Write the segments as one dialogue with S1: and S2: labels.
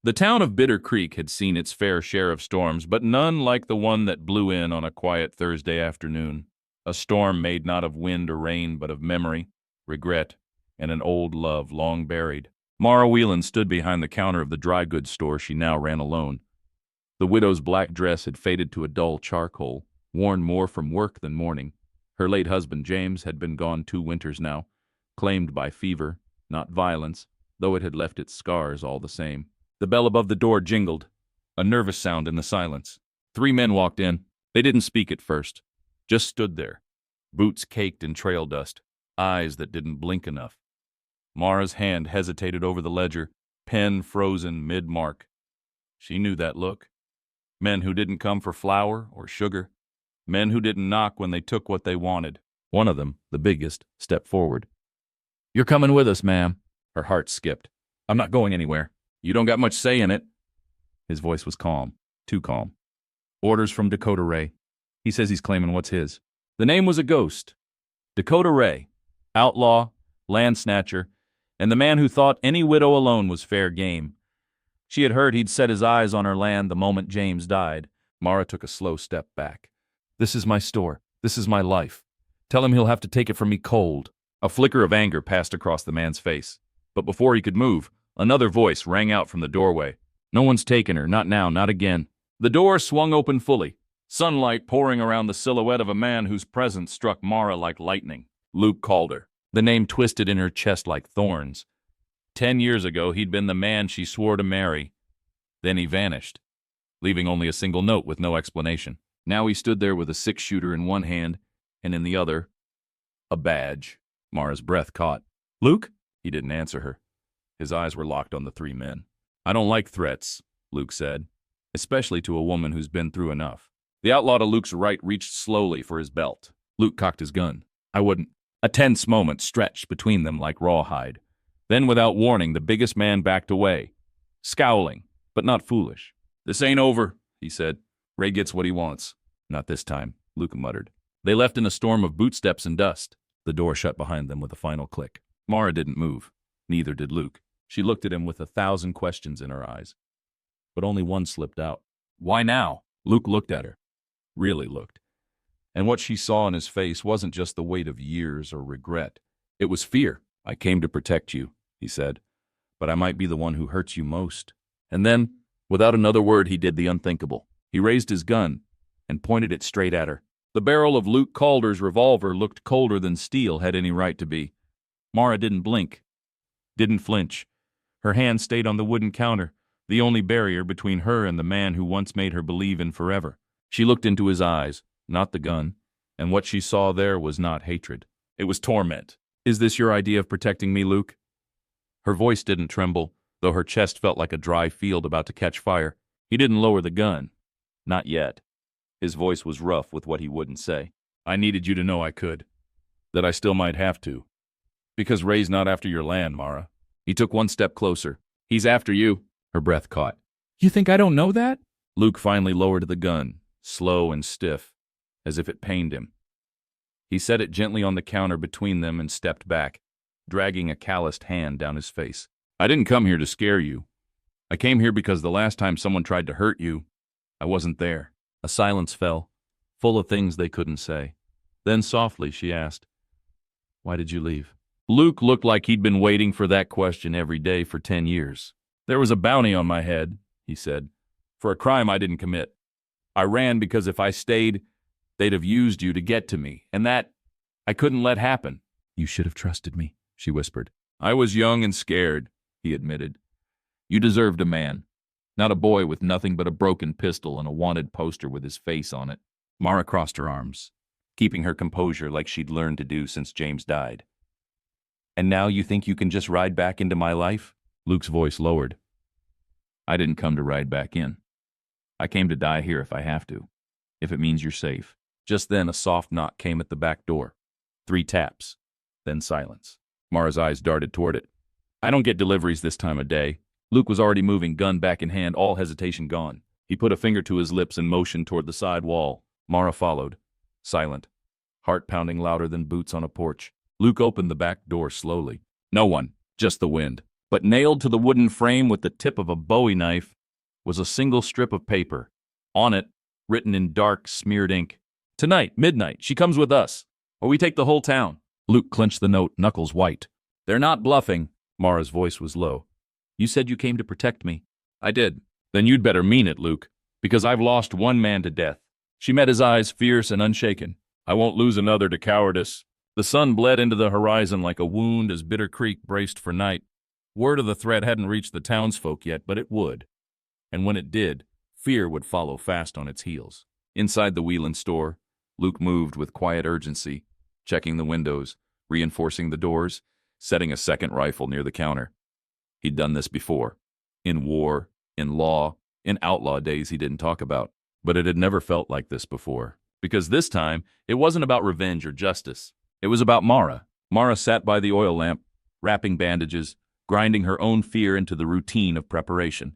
S1: The town of Bitter Creek had seen its fair share of storms, but none like the one that blew in on a quiet Thursday afternoon. A storm made not of wind or rain, but of memory, regret, and an old love long buried. Mara Whelan stood behind the counter of the dry goods store she now ran alone. The widow's black dress had faded to a dull charcoal, worn more from work than mourning. Her late husband, James, had been gone 2 winters now, claimed by fever, not violence, though it had left its scars all the same. The bell above the door jingled, a nervous sound in the silence. 3 men walked in. They didn't speak at first, just stood there, boots caked in trail dust, eyes that didn't blink enough. Mara's hand hesitated over the ledger, pen frozen mid-mark. She knew that look. Men who didn't come for flour or sugar. Men who didn't knock when they took what they wanted. One of them, the biggest, stepped forward. "You're coming with us, ma'am." Her heart skipped. "I'm not going anywhere. You don't got much say in it." His voice was calm, too calm. "Orders from Dakota Ray. He says he's claiming what's his." The name was a ghost. Dakota Ray, outlaw, land snatcher, and the man who thought any widow alone was fair game. She had heard he'd set his eyes on her land the moment James died. Mara took a slow step back. "This is my store. This is my life. Tell him he'll have to take it from me cold." A flicker of anger passed across the man's face. But before he could move, another voice rang out from the doorway. "No one's taken her, not now, not again." The door swung open fully, sunlight pouring around the silhouette of a man whose presence struck Mara like lightning. Luke Calder. The name twisted in her chest like thorns. 10 years ago, he'd been the man she swore to marry. Then he vanished, leaving only a single note with no explanation. Now he stood there with a 6-shooter in one hand, and in the other, a badge. Mara's breath caught. "Luke?" He didn't answer her. His eyes were locked on the 3 men. "I don't like threats," Luke said, "especially to a woman who's been through enough." The outlaw to Luke's right reached slowly for his belt. Luke cocked his gun. "I wouldn't." A tense moment stretched between them like rawhide. Then, without warning, the biggest man backed away, scowling, but not foolish. "This ain't over," he said. "Ray gets what he wants." "Not this time," Luke muttered. They left in a storm of bootsteps and dust. The door shut behind them with a final click. Mara didn't move. Neither did Luke. She looked at him with 1,000 questions in her eyes. But only one slipped out. "Why now?" Luke looked at her. Really looked. And what she saw in his face wasn't just the weight of years or regret. It was fear. "I came to protect you," he said. "But I might be the one who hurts you most." And then, without another word, he did the unthinkable. He raised his gun and pointed it straight at her. The barrel of Luke Calder's revolver looked colder than steel had any right to be. Mara didn't blink, didn't flinch. Her hand stayed on the wooden counter, the only barrier between her and the man who once made her believe in forever. She looked into his eyes, not the gun, and what she saw there was not hatred. It was torment. "Is this your idea of protecting me, Luke?" Her voice didn't tremble, though her chest felt like a dry field about to catch fire. He didn't lower the gun. Not yet. His voice was rough with what he wouldn't say. "I needed you to know I could. That I still might have to. Because Ray's not after your land, Mara." He took one step closer. "He's after you." Her breath caught. "You think I don't know that?" Luke finally lowered the gun, slow and stiff, as if it pained him. He set it gently on the counter between them and stepped back, dragging a calloused hand down his face. "I didn't come here to scare you. I came here because the last time someone tried to hurt you, I wasn't there." A silence fell, full of things they couldn't say. Then softly she asked, "Why did you leave?" Luke looked like he'd been waiting for that question every day for 10 years. "There was a bounty on my head," he said, "for a crime I didn't commit. I ran because if I stayed, they'd have used you to get to me, and that I couldn't let happen." "You should have trusted me," she whispered. "I was young and scared," he admitted. "You deserved a man, not a boy with nothing but a broken pistol and a wanted poster with his face on it." Mara crossed her arms, keeping her composure like she'd learned to do since James died. "And now you think you can just ride back into my life?" Luke's voice lowered. "I didn't come to ride back in. I came to die here if I have to, if it means you're safe." Just then a soft knock came at the back door. 3 taps, then silence. Mara's eyes darted toward it. "I don't get deliveries this time of day." Luke was already moving, gun back in hand, all hesitation gone. He put a finger to his lips and motioned toward the side wall. Mara followed, silent, heart pounding louder than boots on a porch. Luke opened the back door slowly. "No one, just the wind." But nailed to the wooden frame with the tip of a Bowie knife was a single strip of paper. On it, written in dark, smeared ink, "Tonight, midnight, she comes with us, or we take the whole town." Luke clenched the note, knuckles white. "They're not bluffing." Mara's voice was low. "You said you came to protect me." "I did." "Then you'd better mean it, Luke, because I've lost one man to death." She met his eyes, fierce and unshaken. "I won't lose another to cowardice." The sun bled into the horizon like a wound as Bitter Creek braced for night. Word of the threat hadn't reached the townsfolk yet, but it would. And when it did, fear would follow fast on its heels. Inside the Whelan store, Luke moved with quiet urgency, checking the windows, reinforcing the doors, setting a second rifle near the counter. He'd done this before. In war, in law, in outlaw days he didn't talk about. But it had never felt like this before. Because this time, it wasn't about revenge or justice. It was about Mara. Mara sat by the oil lamp, wrapping bandages, grinding her own fear into the routine of preparation.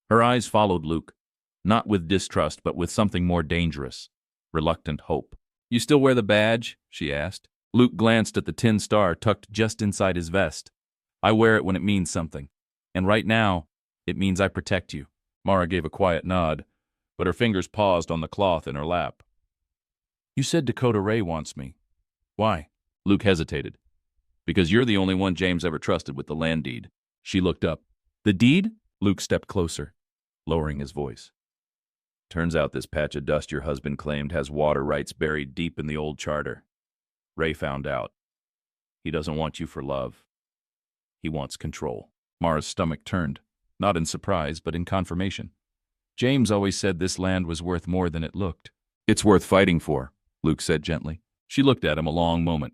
S1: Her eyes followed Luke, not with distrust, but with something more dangerous, reluctant hope. "You still wear the badge?" she asked. Luke glanced at the tin star tucked just inside his vest. "I wear it when it means something. And right now, it means I protect you." Mara gave a quiet nod, but her fingers paused on the cloth in her lap. "You said Dakota Ray wants me. Why?" Luke hesitated. "Because you're the only one James ever trusted with the land deed." She looked up. "The deed?" Luke stepped closer, lowering his voice. "Turns out this patch of dust your husband claimed has water rights buried deep in the old charter. Ray found out. He doesn't want you for love. He wants control." Mara's stomach turned, not in surprise, but in confirmation. "James always said this land was worth more than it looked." "It's worth fighting for," Luke said gently. She looked at him a long moment.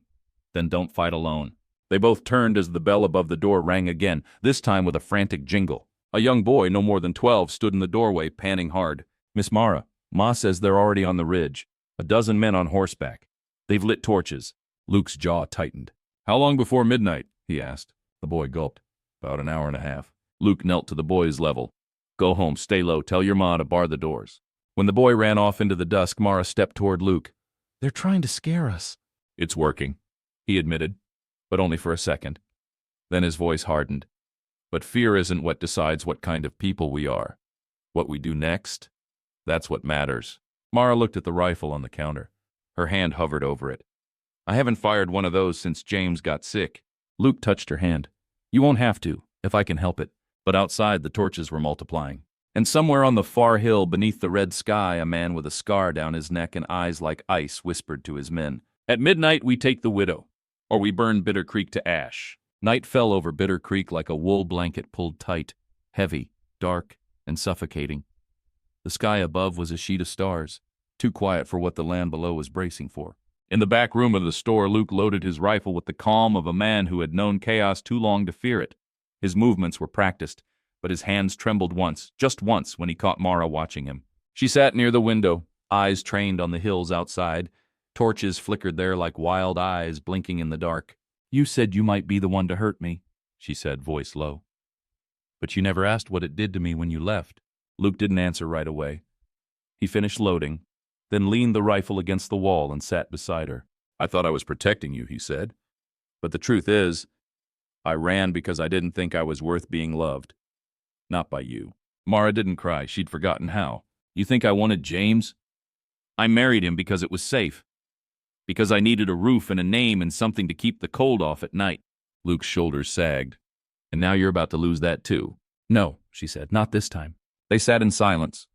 S1: "Then don't fight alone." They both turned as the bell above the door rang again, this time with a frantic jingle. A young boy, no more than 12, stood in the doorway, panting hard. "Miss Mara, Ma says they're already on the ridge. 12 men on horseback. They've lit torches." Luke's jaw tightened. "How long before midnight?" he asked. The boy gulped. "About an hour and a half." Luke knelt to the boy's level. "Go home, stay low, tell your ma to bar the doors." When the boy ran off into the dusk, Mara stepped toward Luke. "They're trying to scare us." "It's working," he admitted, but only for a second. Then his voice hardened. "But fear isn't what decides what kind of people we are. What we do next, that's what matters." Mara looked at the rifle on the counter. Her hand hovered over it. "I haven't fired one of those since James got sick." Luke touched her hand. "You won't have to, if I can help it." But outside, the torches were multiplying. And somewhere on the far hill beneath the red sky, a man with a scar down his neck and eyes like ice whispered to his men, "At midnight we take the widow, or we burn Bitter Creek to ash." Night fell over Bitter Creek like a wool blanket pulled tight, heavy, dark, and suffocating. The sky above was a sheet of stars, too quiet for what the land below was bracing for. In the back room of the store, Luke loaded his rifle with the calm of a man who had known chaos too long to fear it. His movements were practiced, but his hands trembled once, just once, when he caught Mara watching him. She sat near the window, eyes trained on the hills outside. Torches flickered there like wild eyes blinking in the dark. "You said you might be the one to hurt me," she said, voice low. "But you never asked what it did to me when you left." Luke didn't answer right away. He finished loading, then leaned the rifle against the wall and sat beside her. "I thought I was protecting you," he said. "But the truth is, I ran because I didn't think I was worth being loved. Not by you." Mara didn't cry. She'd forgotten how. "You think I wanted James? I married him because it was safe. Because I needed a roof and a name and something to keep the cold off at night." Luke's shoulders sagged. "And now you're about to lose that too." "No," she said, "not this time." They sat in silence,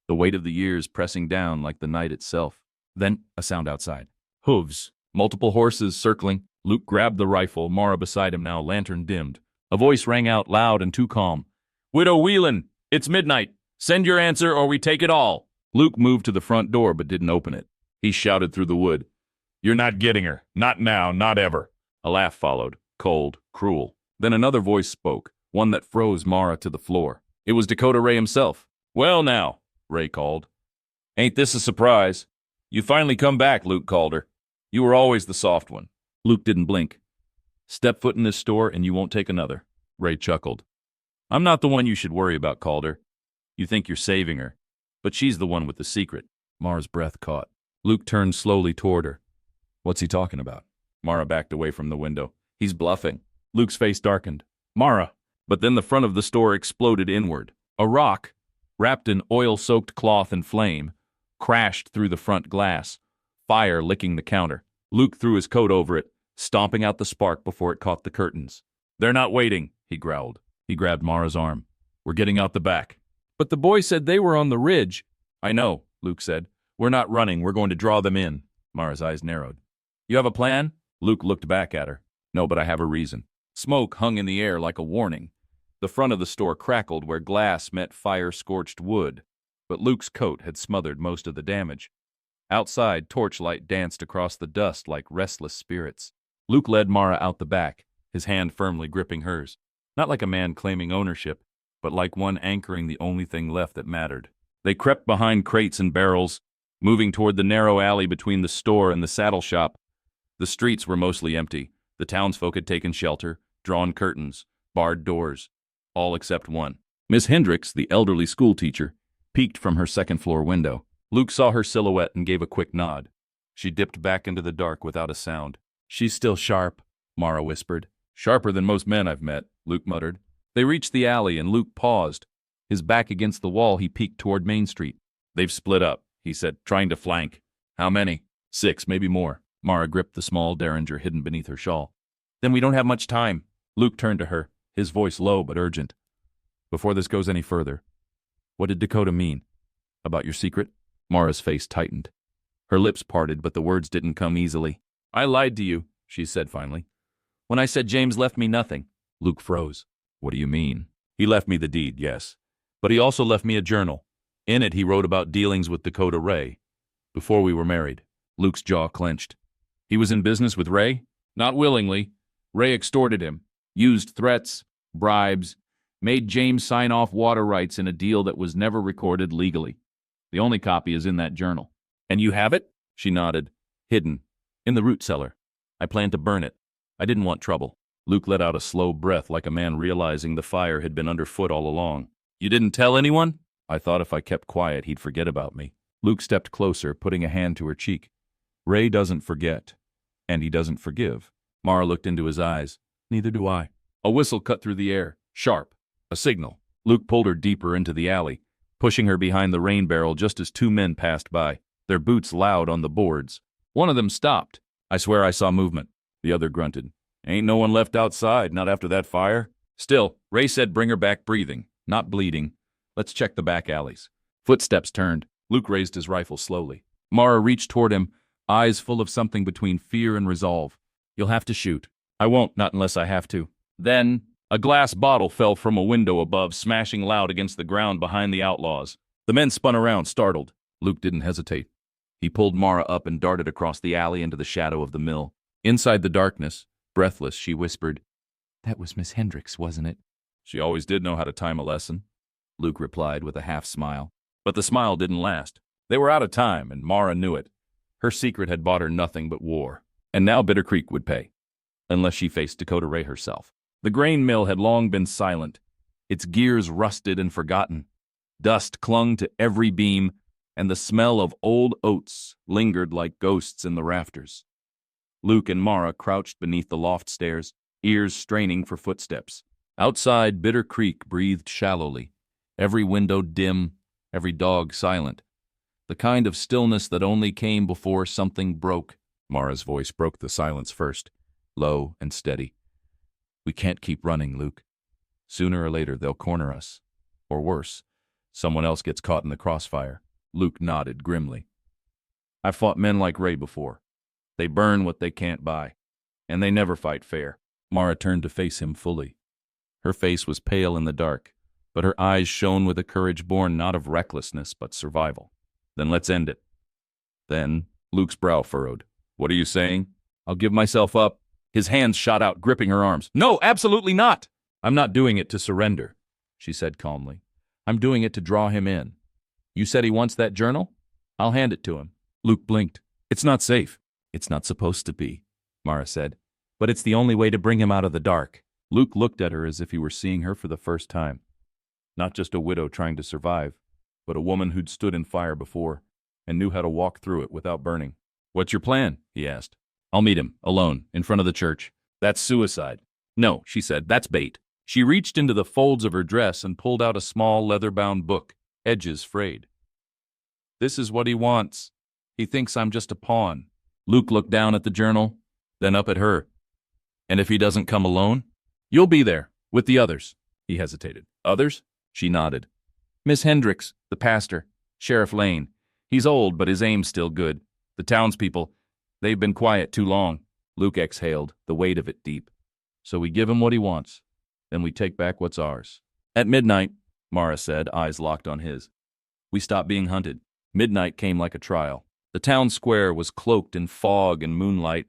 S1: the weight of the years pressing down like the night itself. Then a sound outside. Hooves. Multiple horses circling. Luke grabbed the rifle, Mara beside him now, lantern dimmed. A voice rang out loud and too calm. "Widow Whelan, it's midnight. Send your answer or we take it all." Luke moved to the front door but didn't open it. He shouted through the wood, "You're not getting her. Not now, not ever." A laugh followed, cold, cruel. Then another voice spoke, one that froze Mara to the floor. It was Dakota Ray himself. "Well now," Ray called. "Ain't this a surprise?" "You finally come back," Luke called her. "You were always the soft one." Luke didn't blink. "Step foot in this store and you won't take another." Ray chuckled. "I'm not the one you should worry about, Calder. You think you're saving her, but she's the one with the secret." Mara's breath caught. Luke turned slowly toward her. "What's he talking about?" Mara backed away from the window. "He's bluffing." Luke's face darkened. "Mara, But then the front of the store exploded inward. A rock, wrapped in oil-soaked cloth and flame, crashed through the front glass, fire licking the counter. Luke threw his coat over it, stomping out the spark before it caught the curtains. "They're not waiting," he growled. He grabbed Mara's arm. "We're getting out the back." "But the boy said they were on the ridge." "I know," Luke said. "We're not running. We're going to draw them in." Mara's eyes narrowed. "You have a plan?" Luke looked back at her. "No, but I have a reason." Smoke hung in the air like a warning. The front of the store crackled where glass met fire-scorched wood, but Luke's coat had smothered most of the damage. Outside, torchlight danced across the dust like restless spirits. Luke led Mara out the back, his hand firmly gripping hers. Not like a man claiming ownership, but like one anchoring the only thing left that mattered. They crept behind crates and barrels, moving toward the narrow alley between the store and the saddle shop. The streets were mostly empty. The townsfolk had taken shelter, drawn curtains, barred doors, all except one. Miss Hendricks, the elderly schoolteacher, peeked from her second-floor window. Luke saw her silhouette and gave a quick nod. She dipped back into the dark without a sound. "She's still sharp," Mara whispered. "Sharper than most men I've met," Luke muttered. They reached the alley and Luke paused. His back against the wall, he peeked toward Main Street. "They've split up," he said, trying to flank. "How many?" "6, maybe more." Mara gripped the small derringer hidden beneath her shawl. "Then we don't have much time." Luke turned to her, his voice low but urgent. "Before this goes any further, what did Dakota mean? About your secret?" Mara's face tightened. Her lips parted, but the words didn't come easily. "I lied to you," she said finally. "When I said James left me nothing." Luke froze. "What do you mean?" "He left me the deed, yes. But he also left me a journal. In it he wrote about dealings with Dakota Ray. Before we were married." Luke's jaw clenched. "He was in business with Ray?" "Not willingly. Ray extorted him, used threats, bribes, made James sign off water rights in a deal that was never recorded legally. The only copy is in that journal." "And you have it?" She nodded. "Hidden. In the root cellar. I planned to burn it. I didn't want trouble." Luke let out a slow breath like a man realizing the fire had been underfoot all along. "You didn't tell anyone?" "I thought if I kept quiet, he'd forget about me." Luke stepped closer, putting a hand to her cheek. "Ray doesn't forget. And he doesn't forgive." Mara looked into his eyes. "Neither do I." A whistle cut through the air. Sharp. A signal. Luke pulled her deeper into the alley, pushing her behind the rain barrel just as 2 men passed by, their boots loud on the boards. One of them stopped. "I swear I saw movement." The other grunted. "Ain't no one left outside, not after that fire." "Still, Ray said bring her back breathing, not bleeding. Let's check the back alleys." Footsteps turned. Luke raised his rifle slowly. Mara reached toward him, eyes full of something between fear and resolve. "You'll have to shoot." "I won't, not unless I have to." Then, a glass bottle fell from a window above, smashing loud against the ground behind the outlaws. The men spun around, startled. Luke didn't hesitate. He pulled Mara up and darted across the alley into the shadow of the mill. Inside the darkness, breathless, she whispered, "That was Miss Hendricks, wasn't it?" "She always did know how to time a lesson," Luke replied with a half-smile. But the smile didn't last. They were out of time, and Mara knew it. Her secret had bought her nothing but war. And now Bitter Creek would pay, unless she faced Dakota Ray herself. The grain mill had long been silent, its gears rusted and forgotten. Dust clung to every beam, and the smell of old oats lingered like ghosts in the rafters. Luke and Mara crouched beneath the loft stairs, ears straining for footsteps. Outside, Bitter Creek breathed shallowly, every window dim, every dog silent. The kind of stillness that only came before something broke. Mara's voice broke the silence first, low and steady. "We can't keep running, Luke. Sooner or later they'll corner us. Or worse, someone else gets caught in the crossfire." Luke nodded grimly. "I've fought men like Ray before. They burn what they can't buy, and they never fight fair." Mara turned to face him fully. Her face was pale in the dark, but her eyes shone with a courage born not of recklessness but survival. "Then let's end it." Then Luke's brow furrowed. "What are you saying?" "I'll give myself up." His hands shot out, gripping her arms. "No, absolutely not!" "I'm not doing it to surrender," she said calmly. "I'm doing it to draw him in. You said he wants that journal? I'll hand it to him." Luke blinked. "It's not safe." "It's not supposed to be," Mara said. "But it's the only way to bring him out of the dark." Luke looked at her as if he were seeing her for the first time. Not just a widow trying to survive, but a woman who'd stood in fire before and knew how to walk through it without burning. "What's your plan?" he asked. "I'll meet him, alone, in front of the church." "That's suicide." "No," she said, "that's bait." She reached into the folds of her dress and pulled out a small leather-bound book, edges frayed. "This is what he wants. He thinks I'm just a pawn." Luke looked down at the journal, then up at her. "And if he doesn't come alone?" "You'll be there, with the others." He hesitated. "Others?" She nodded. "Miss Hendricks, the pastor, Sheriff Lane. He's old, but his aim's still good. The townspeople, they've been quiet too long." Luke exhaled, the weight of it deep. "So we give him what he wants. Then we take back what's ours." "At midnight," Mara said, eyes locked on his, "we stopped being hunted." Midnight came like a trial. The town square was cloaked in fog and moonlight.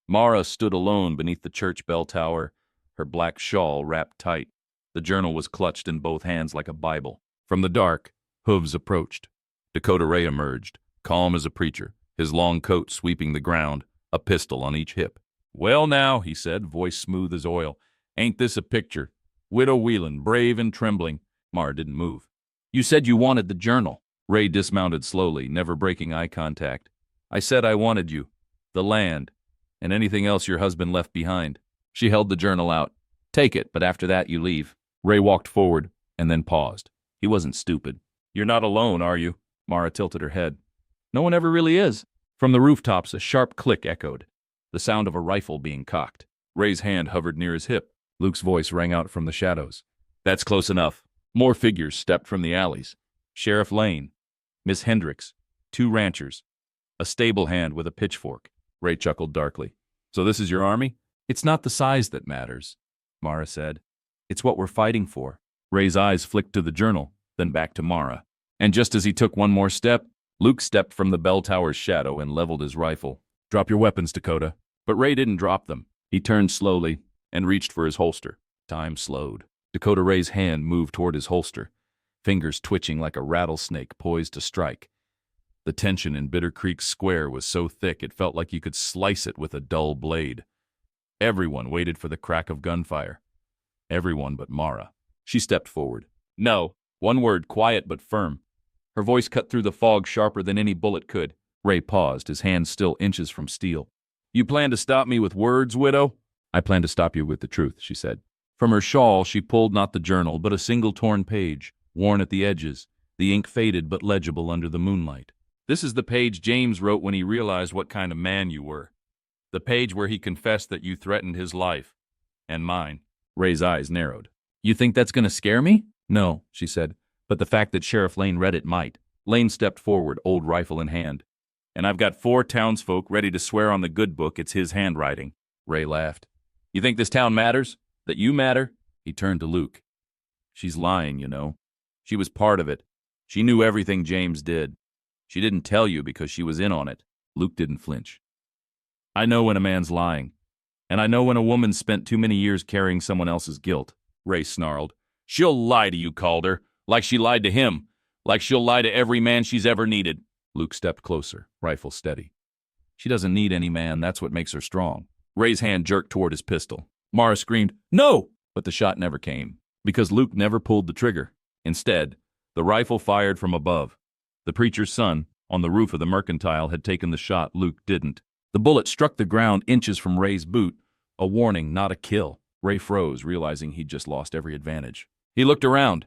S1: Mara stood alone beneath the church bell tower, her black shawl wrapped tight. The journal was clutched in both hands like a Bible. From the dark, hooves approached. Dakota Ray emerged, calm as a preacher, his long coat sweeping the ground, a pistol on each hip. "Well now," he said, voice smooth as oil, "ain't this a picture? Widow Whelan, brave and trembling." Mara didn't move. "You said you wanted the journal." Ray dismounted slowly, never breaking eye contact. "I said I wanted you, the land, and anything else your husband left behind." She held the journal out. "Take it, but after that you leave." Ray walked forward, and then paused. He wasn't stupid. "You're not alone, are you?" Mara tilted her head. "No one ever really is." From the rooftops, a sharp click echoed, the sound of a rifle being cocked. Ray's hand hovered near his hip. Luke's voice rang out from the shadows. "That's close enough." More figures stepped from the alleys. Sheriff Lane, Miss Hendricks, 2 ranchers, a stable hand with a pitchfork. Ray chuckled darkly. "So this is your army?" "It's not the size that matters," Mara said. "It's what we're fighting for." Ray's eyes flicked to the journal, then back to Mara. And just as he took one more step, Luke stepped from the bell tower's shadow and leveled his rifle. "Drop your weapons, Dakota." But Ray didn't drop them. He turned slowly and reached for his holster. Time slowed. Dakota Ray's hand moved toward his holster, fingers twitching like a rattlesnake poised to strike. The tension in Bitter Creek Square was so thick it felt like you could slice it with a dull blade. Everyone waited for the crack of gunfire. Everyone but Mara. She stepped forward. "No." One word, quiet but firm. Her voice cut through the fog sharper than any bullet could. Ray paused, his hand still inches from steel. "You plan to stop me with words, widow?" "I plan to stop you with the truth," she said. From her shawl, she pulled not the journal, but a single torn page, worn at the edges, the ink faded but legible under the moonlight. "This is the page James wrote when he realized what kind of man you were. The page where he confessed that you threatened his life. And mine." Ray's eyes narrowed. "You think that's going to scare me?" "No," she said, "but the fact that Sheriff Lane read it might." Lane stepped forward, old rifle in hand. "And I've got 4 townsfolk ready to swear on the good book it's his handwriting." Ray laughed. "You think this town matters? That you matter?" He turned to Luke. "She's lying, you know. She was part of it. She knew everything James did. She didn't tell you because she was in on it." Luke didn't flinch. "I know when a man's lying. And I know when a woman spent too many years carrying someone else's guilt." Ray snarled. "She'll lie to you, Calder, like she lied to him, like she'll lie to every man she's ever needed." Luke stepped closer, rifle steady. "She doesn't need any man, that's what makes her strong." Ray's hand jerked toward his pistol. Mara screamed, "No!" But the shot never came, because Luke never pulled the trigger. Instead, the rifle fired from above. The preacher's son, on the roof of the mercantile, had taken the shot. Luke didn't. The bullet struck the ground inches from Ray's boot, a warning, not a kill. Ray froze, realizing he'd just lost every advantage. He looked around.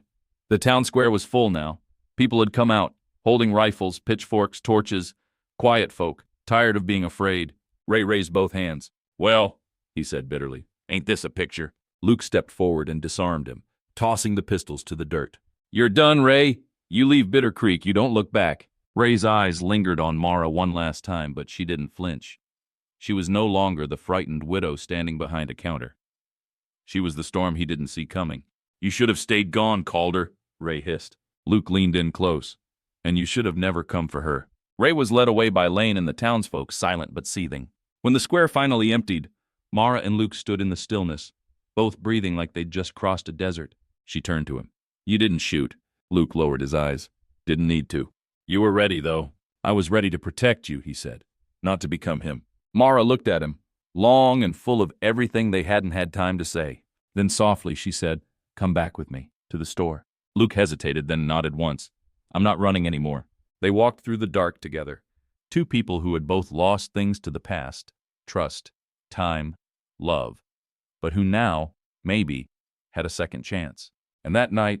S1: The town square was full now. People had come out, holding rifles, pitchforks, torches. Quiet folk, tired of being afraid. Ray raised both hands. "Well," he said bitterly, "ain't this a picture?" Luke stepped forward and disarmed him, tossing the pistols to the dirt. "You're done, Ray. You leave Bitter Creek. You don't look back." Ray's eyes lingered on Mara one last time, but she didn't flinch. She was no longer the frightened widow standing behind a counter. She was the storm he didn't see coming. "You should have stayed gone, Calder," Ray hissed. Luke leaned in close. "And you should have never come for her." Ray was led away by Lane and the townsfolk, silent but seething. When the square finally emptied, Mara and Luke stood in the stillness, both breathing like they'd just crossed a desert. She turned to him. "You didn't shoot." Luke lowered his eyes. "Didn't need to." "You were ready, though." "I was ready to protect you," he said, "not to become him." Mara looked at him, long and full of everything they hadn't had time to say. Then softly she said, "Come back with me, to the store." Luke hesitated, then nodded once. "I'm not running anymore." They walked through the dark together, 2 people who had both lost things to the past, trust, time, love, but who now, maybe, had a second chance. And that night,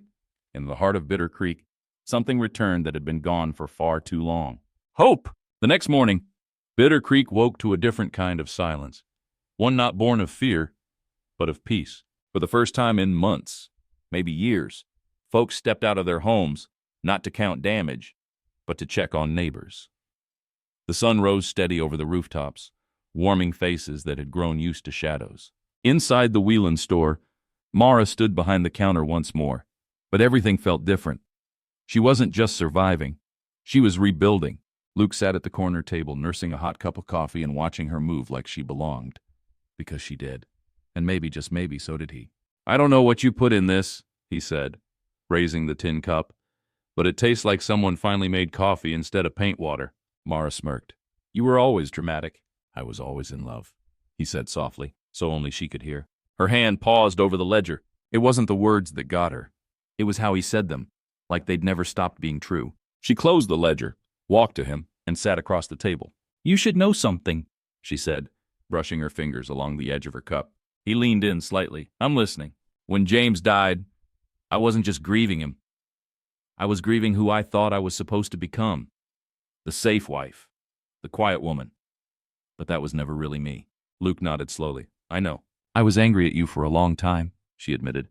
S1: in the heart of Bitter Creek, something returned that had been gone for far too long. Hope! The next morning, Bitter Creek woke to a different kind of silence. One not born of fear, but of peace. For the first time in months, maybe years, folks stepped out of their homes, not to count damage, but to check on neighbors. The sun rose steady over the rooftops, warming faces that had grown used to shadows. Inside the Whelan store, Mara stood behind the counter once more, but everything felt different. She wasn't just surviving, she was rebuilding. Luke sat at the corner table, nursing a hot cup of coffee and watching her move like she belonged. Because she did. And maybe, just maybe, so did he. "I don't know what you put in this," he said, raising the tin cup, "but it tastes like someone finally made coffee instead of paint water." Mara smirked. "You were always dramatic." "I was always in love," he said softly, so only she could hear. Her hand paused over the ledger. It wasn't the words that got her. It was how he said them, like they'd never stopped being true. She closed the ledger, walked to him, and sat across the table. "You should know something," she said, brushing her fingers along the edge of her cup. He leaned in slightly. "I'm listening. When James died, I wasn't just grieving him. I was grieving who I thought I was supposed to become. The safe wife. The quiet woman. But that was never really me." Luke nodded slowly. "I know. I was angry at you for a long time," she admitted.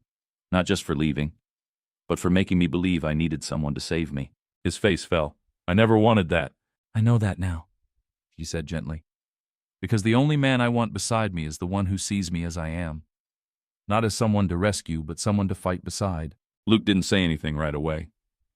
S1: "Not just for leaving, but for making me believe I needed someone to save me." His face fell. "I never wanted that." "I know that now," she said gently. "Because the only man I want beside me is the one who sees me as I am. Not as someone to rescue, but someone to fight beside." Luke didn't say anything right away.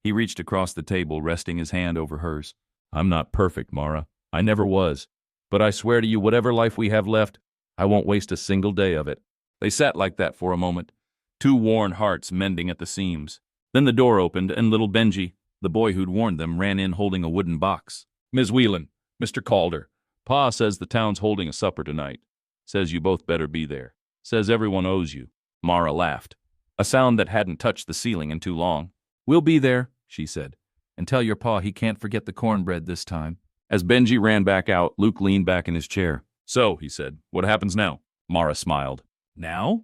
S1: He reached across the table, resting his hand over hers. "I'm not perfect, Mara. I never was. But I swear to you, whatever life we have left, I won't waste a single day of it." They sat like that for a moment, two worn hearts mending at the seams. Then the door opened, and little Benji, the boy who'd warned them, ran in holding a wooden box. "Ms. Whelan, Mr. Calder, Pa says the town's holding a supper tonight. Says you both better be there. Says everyone owes you." Mara laughed, a sound that hadn't touched the ceiling in too long. "We'll be there," she said, "and tell your pa he can't forget the cornbread this time." As Benji ran back out, Luke leaned back in his chair. "So," he said, "what happens now?" Mara smiled. "Now?"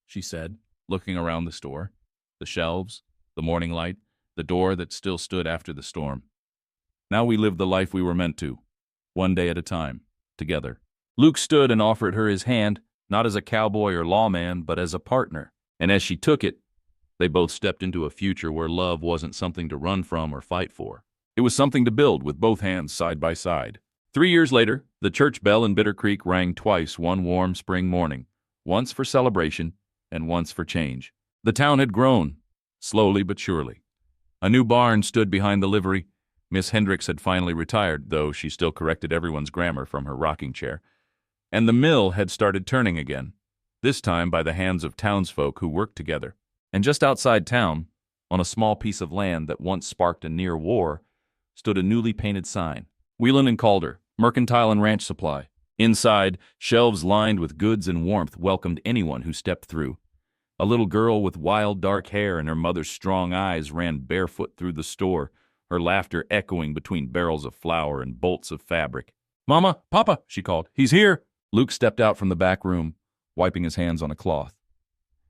S1: she said, looking around the store. The shelves, the morning light, the door that still stood after the storm. "Now we live the life we were meant to, one day at a time, together." Luke stood and offered her his hand, not as a cowboy or lawman, but as a partner. And as she took it, they both stepped into a future where love wasn't something to run from or fight for. It was something to build with both hands side by side. 3 years later, the church bell in Bitter Creek rang twice one warm spring morning, once for celebration and once for change. The town had grown, slowly but surely. A new barn stood behind the livery. Miss Hendricks had finally retired, though she still corrected everyone's grammar from her rocking chair. And the mill had started turning again, this time by the hands of townsfolk who worked together. And just outside town, on a small piece of land that once sparked a near war, stood a newly painted sign. "Whelan and Calder, Mercantile and Ranch Supply." Inside, shelves lined with goods and warmth welcomed anyone who stepped through. A little girl with wild dark hair and her mother's strong eyes ran barefoot through the store, her laughter echoing between barrels of flour and bolts of fabric. "Mama, Papa," she called. "He's here." Luke stepped out from the back room, wiping his hands on a cloth.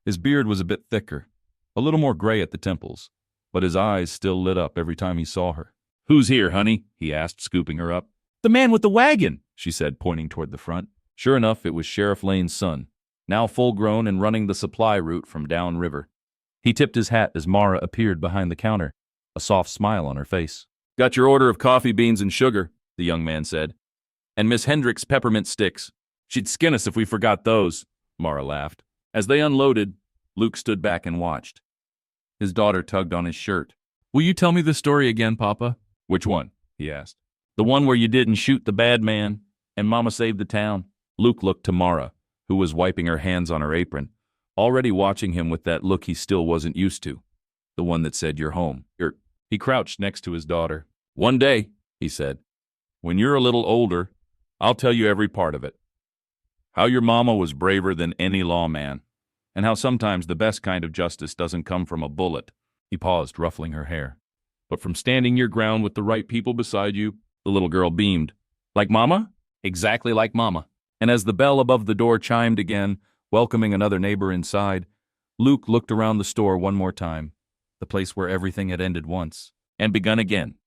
S1: His beard was a bit thicker, a little more gray at the temples, but his eyes still lit up every time he saw her. "Who's here, honey?" he asked, scooping her up. "The man with the wagon," she said, pointing toward the front. Sure enough, it was Sheriff Lane's son, now full-grown and running the supply route from downriver. He tipped his hat as Mara appeared behind the counter, a soft smile on her face. "Got your order of coffee beans and sugar," the young man said. "And Miss Hendricks' peppermint sticks. She'd skin us if we forgot those," Mara laughed. As they unloaded, Luke stood back and watched. His daughter tugged on his shirt. "Will you tell me the story again, Papa?" "Which one?" he asked. "The one where you didn't shoot the bad man, and Mama saved the town." Luke looked to Mara, who was wiping her hands on her apron, already watching him with that look he still wasn't used to. The one that said, "You're home." He crouched next to his daughter. "One day," he said, "when you're a little older, I'll tell you every part of it. How your mama was braver than any lawman, and how sometimes the best kind of justice doesn't come from a bullet." He paused, ruffling her hair. "But from standing your ground with the right people beside you." The little girl beamed. "Like Mama?" "Exactly like Mama." And as the bell above the door chimed again, welcoming another neighbor inside, Luke looked around the store one more time, the place where everything had ended once, and begun again.